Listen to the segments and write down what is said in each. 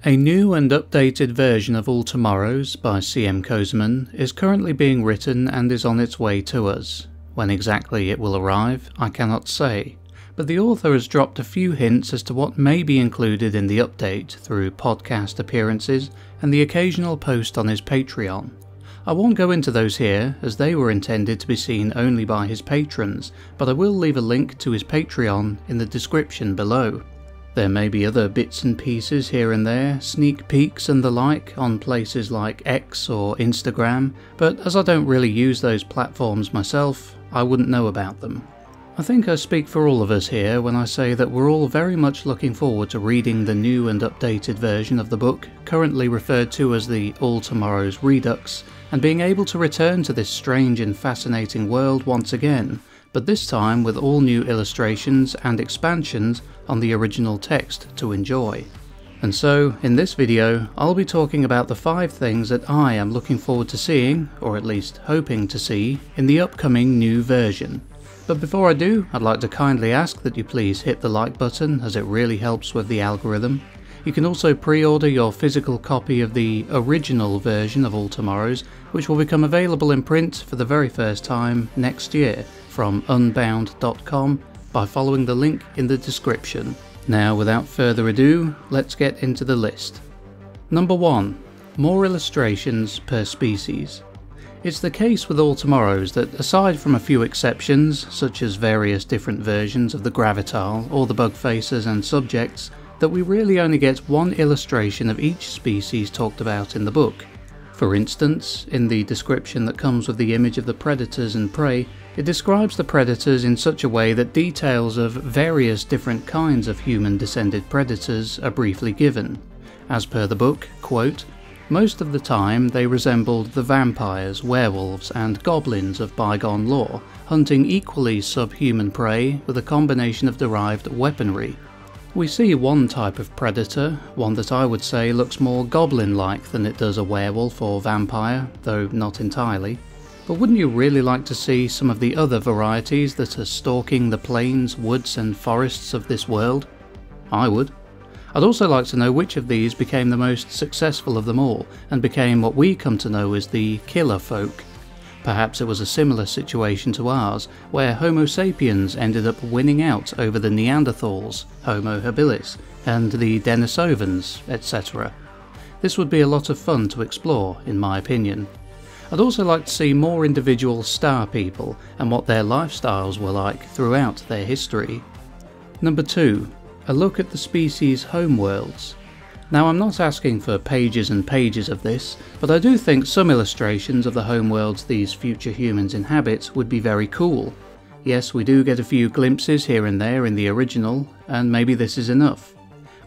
A new and updated version of All Tomorrows by C.M. Kozeman is currently being written and is on its way to us. When exactly it will arrive, I cannot say, but the author has dropped a few hints as to what may be included in the update through podcast appearances and the occasional post on his Patreon. I won't go into those here, as they were intended to be seen only by his patrons, but I will leave a link to his Patreon in the description below. There may be other bits and pieces here and there, sneak peeks and the like, on places like X or Instagram, but as I don't really use those platforms myself, I wouldn't know about them. I think I speak for all of us here when I say that we're all very much looking forward to reading the new and updated version of the book, currently referred to as the All Tomorrows Redux, and being able to return to this strange and fascinating world once again, but this time with all new illustrations and expansions on the original text to enjoy. And so, in this video, I'll be talking about the 5 things that I am looking forward to seeing, or at least hoping to see, in the upcoming new version. But before I do, I'd like to kindly ask that you please hit the like button, as it really helps with the algorithm. You can also pre-order your physical copy of the original version of All Tomorrows, which will become available in print for the very first time next year from unbound.com by following the link in the description. Now, without further ado, let's get into the list. Number 1. More illustrations per species. It's the case with All Tomorrows that, aside from a few exceptions, such as various different versions of the Gravital or the bug faces and subjects, that we really only get one illustration of each species talked about in the book. For instance, in the description that comes with the image of the predators and prey, it describes the predators in such a way that details of various different kinds of human-descended predators are briefly given. As per the book, quote, "Most of the time they resembled the vampires, werewolves and goblins of bygone lore, hunting equally subhuman prey with a combination of derived weaponry. We see one type of predator, one that I would say looks more goblin-like than it does a werewolf or vampire, though not entirely. But wouldn't you really like to see some of the other varieties that are stalking the plains, woods and forests of this world? I would. I'd also like to know which of these became the most successful of them all, and became what we come to know as the killer folk. Perhaps it was a similar situation to ours, where Homo sapiens ended up winning out over the Neanderthals, Homo habilis, and the Denisovans, etc. This would be a lot of fun to explore, in my opinion. I'd also like to see more individual star people, and what their lifestyles were like throughout their history. Number 2. A look at the species' homeworlds. Now, I'm not asking for pages and pages of this, but I do think some illustrations of the homeworlds these future humans inhabit would be very cool. Yes, we do get a few glimpses here and there in the original, and maybe this is enough.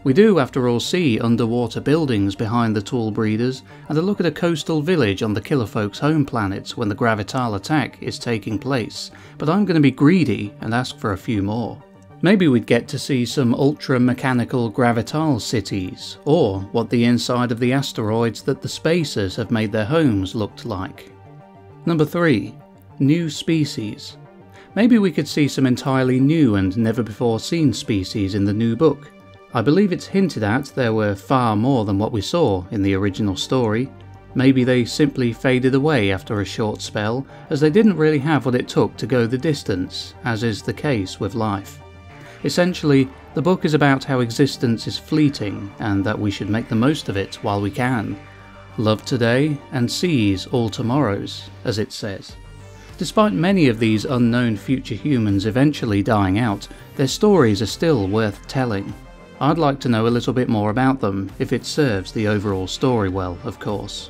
We do, after all, see underwater buildings behind the tall breeders, and a look at a coastal village on the Killerfolk's home planet when the Gravital attack is taking place, but I'm going to be greedy and ask for a few more. Maybe we'd get to see some ultra-mechanical Gravital cities, or what the inside of the asteroids that the Spacers have made their homes looked like. Number 3. New species. Maybe we could see some entirely new and never-before-seen species in the new book. I believe it's hinted at there were far more than what we saw in the original story. Maybe they simply faded away after a short spell, as they didn't really have what it took to go the distance, as is the case with life. Essentially, the book is about how existence is fleeting, and that we should make the most of it while we can. Love today and seize all tomorrows, as it says. Despite many of these unknown future humans eventually dying out, their stories are still worth telling. I'd like to know a little bit more about them, if it serves the overall story well, of course.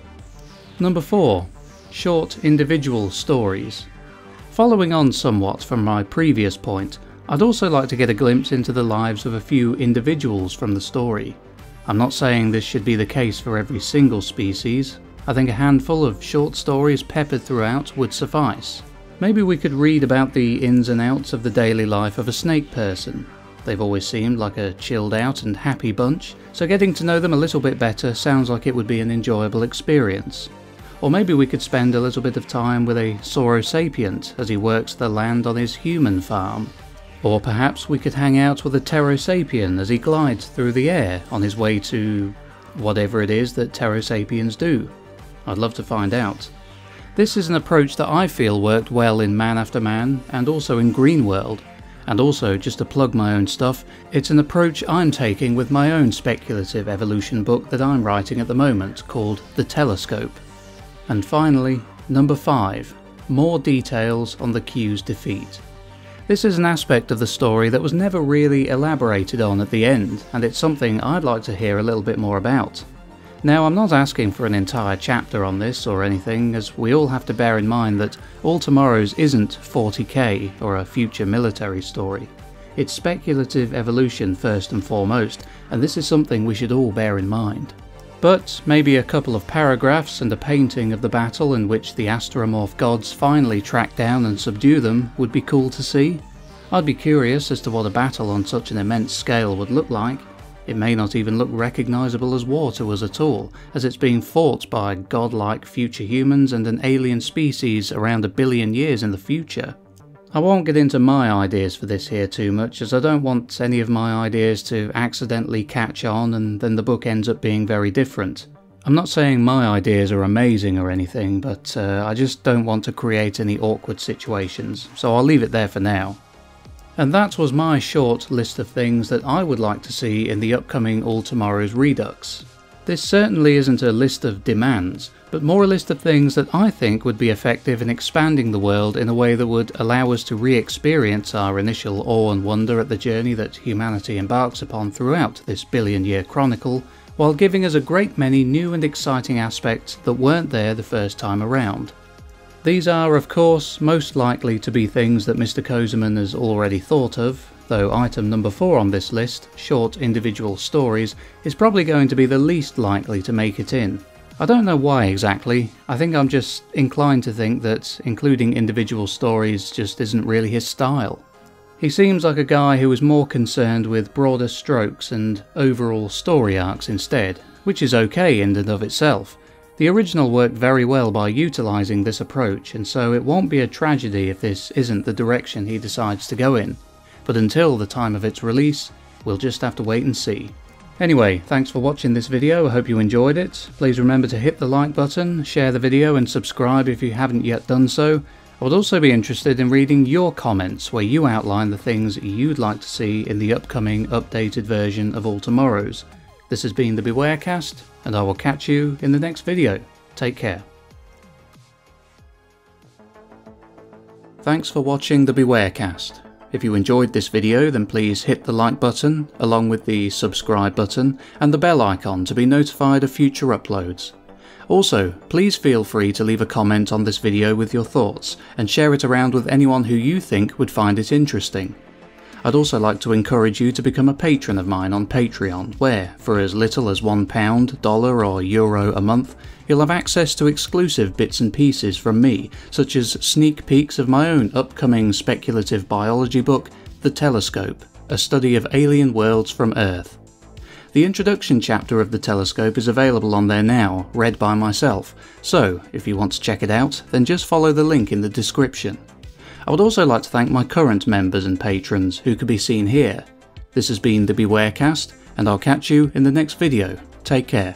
Number 4. Short individual stories. Following on somewhat from my previous point, I'd also like to get a glimpse into the lives of a few individuals from the story. I'm not saying this should be the case for every single species. I think a handful of short stories peppered throughout would suffice. Maybe we could read about the ins and outs of the daily life of a snake person. They've always seemed like a chilled out and happy bunch, so getting to know them a little bit better sounds like it would be an enjoyable experience. Or maybe we could spend a little bit of time with a Saurosapient as he works the land on his human farm. Or perhaps we could hang out with a Pterosapien as he glides through the air on his way to whatever it is that Pterosapiens do? I'd love to find out. This is an approach that I feel worked well in Man After Man and also in Green World. And also, just to plug my own stuff, it's an approach I'm taking with my own speculative evolution book that I'm writing at the moment called The Telescope. And finally, number 5. More details on the Q's defeat. This is an aspect of the story that was never really elaborated on at the end, and it's something I'd like to hear a little bit more about. Now, I'm not asking for an entire chapter on this or anything, as we all have to bear in mind that All Tomorrows isn't 40k or a future military story. It's speculative evolution first and foremost, and this is something we should all bear in mind. But maybe a couple of paragraphs and a painting of the battle in which the astromorph gods finally track down and subdue them would be cool to see. I'd be curious as to what a battle on such an immense scale would look like. It may not even look recognisable as war to us at all, as it's being fought by godlike future humans and an alien species around 1 billion years in the future. I won't get into my ideas for this here too much, as I don't want any of my ideas to accidentally catch on and then the book ends up being very different. I'm not saying my ideas are amazing or anything, but I just don't want to create any awkward situations, so I'll leave it there for now. And that was my short list of things that I would like to see in the upcoming All Tomorrows Redux. This certainly isn't a list of demands, but more a list of things that I think would be effective in expanding the world in a way that would allow us to re-experience our initial awe and wonder at the journey that humanity embarks upon throughout this billion-year chronicle, while giving us a great many new and exciting aspects that weren't there the first time around. These are, of course, most likely to be things that Mr. Kozeman has already thought of, though item number 4 on this list, short individual stories, is probably going to be the least likely to make it in. I don't know why exactly. I think I'm just inclined to think that including individual stories just isn't really his style. He seems like a guy who is more concerned with broader strokes and overall story arcs instead, which is okay in and of itself. The original worked very well by utilising this approach, and so it won't be a tragedy if this isn't the direction he decides to go in. But until the time of its release, we'll just have to wait and see. Anyway, thanks for watching this video, I hope you enjoyed it. Please remember to hit the like button, share the video and subscribe if you haven't yet done so. I would also be interested in reading your comments where you outline the things you'd like to see in the upcoming updated version of All Tomorrows. This has been the Bewarecast, and I will catch you in the next video. Take care. Thanks for watching the Bewarecast. If you enjoyed this video, then please hit the like button, along with the subscribe button and the bell icon to be notified of future uploads. Also, please feel free to leave a comment on this video with your thoughts, and share it around with anyone who you think would find it interesting. I'd also like to encourage you to become a patron of mine on Patreon, where, for as little as £1, dollar or euro a month, you'll have access to exclusive bits and pieces from me, such as sneak peeks of my own upcoming speculative biology book, The Telescope, a study of alien worlds from Earth. The introduction chapter of The Telescope is available on there now, read by myself, so if you want to check it out, then just follow the link in the description. I would also like to thank my current members and patrons who can be seen here. This has been the Bewarecast, and I'll catch you in the next video. Take care.